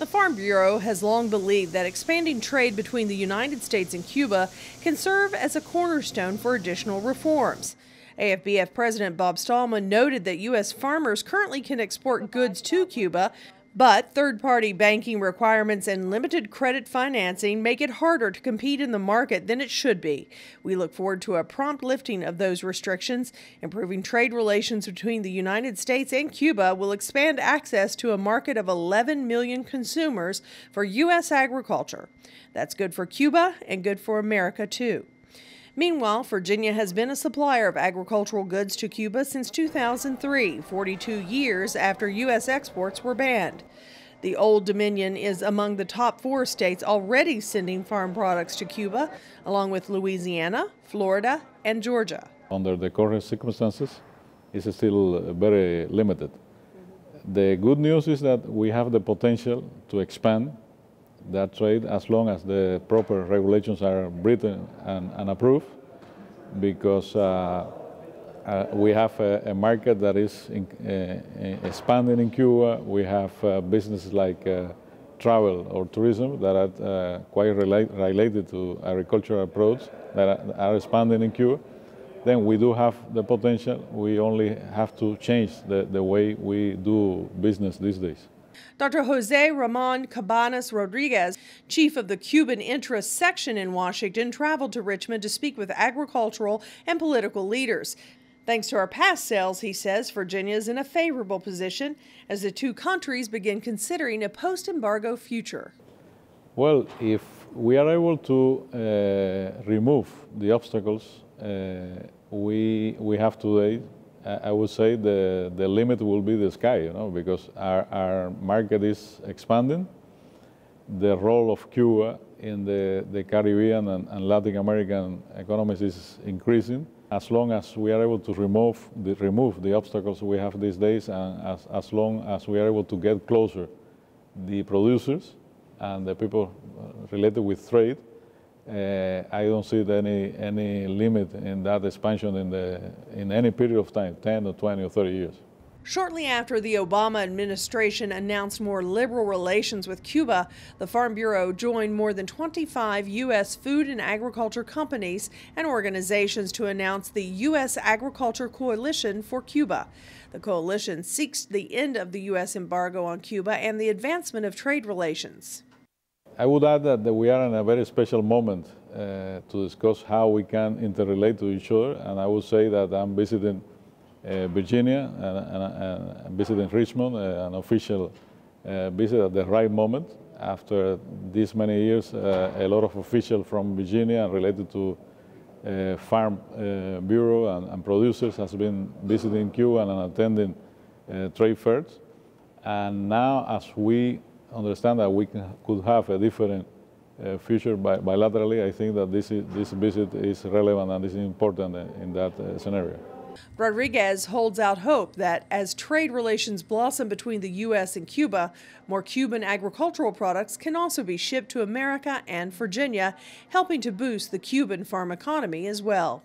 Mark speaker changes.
Speaker 1: The Farm Bureau has long believed that expanding trade between the United States and Cuba can serve as a cornerstone for additional reforms. AFBF President Bob Stallman noted that U.S. farmers currently can export goods to Cuba, but third-party banking requirements and limited credit financing make it harder to compete in the market than it should be. We look forward to a prompt lifting of those restrictions. Improving trade relations between the United States and Cuba will expand access to a market of 11 million consumers for U.S. agriculture. That's good for Cuba and good for America, too. Meanwhile, Virginia has been a supplier of agricultural goods to Cuba since 2003, 42 years after U.S. exports were banned. The Old Dominion is among the top 4 states already sending farm products to Cuba, along with Louisiana, Florida, and Georgia.
Speaker 2: Under the current circumstances, it's still very limited. The good news is that we have the potential to expand that trade as long as the proper regulations are written and approved, because we have a market that is expanding in Cuba. We have businesses like travel or tourism that are quite related to agricultural products that are expanding in Cuba. Then we do have the potential. We only have to change the way we do business these days.
Speaker 1: Dr. Jose Ramon Cabanas Rodriguez, chief of the Cuban Interest Section in Washington, traveled to Richmond to speak with agricultural and political leaders. Thanks to our past sales, he says, Virginia is in a favorable position as the two countries begin considering a post-embargo future.
Speaker 2: Well, if we are able to remove the obstacles we have today, I would say the limit will be the sky, because our market is expanding. The role of Cuba in the Caribbean and Latin American economies is increasing. As long as we are able to remove the obstacles we have these days, and as long as we are able to get closer the producers and the people related with trade, I don't see any limit in that expansion in any period of time, 10 or 20 or 30 years.
Speaker 1: Shortly after the Obama administration announced more liberal relations with Cuba, the Farm Bureau joined more than 25 U.S. food and agriculture companies and organizations to announce the U.S. Agriculture Coalition for Cuba. The coalition seeks the end of the U.S. embargo on Cuba and the advancement of trade relations.
Speaker 2: I would add that we are in a very special moment to discuss how we can interrelate to each other, and I would say that I'm visiting Virginia and visiting Richmond, an official visit at the right moment. After these many years, a lot of officials from Virginia related to Farm Bureau and producers has been visiting Cuba and attending trade fairs. And now, as we understand that we could have a different future bilaterally, I think that this visit is relevant and is important in that scenario.
Speaker 1: Rodriguez holds out hope that as trade relations blossom between the U.S. and Cuba, more Cuban agricultural products can also be shipped to America and Virginia, helping to boost the Cuban farm economy as well.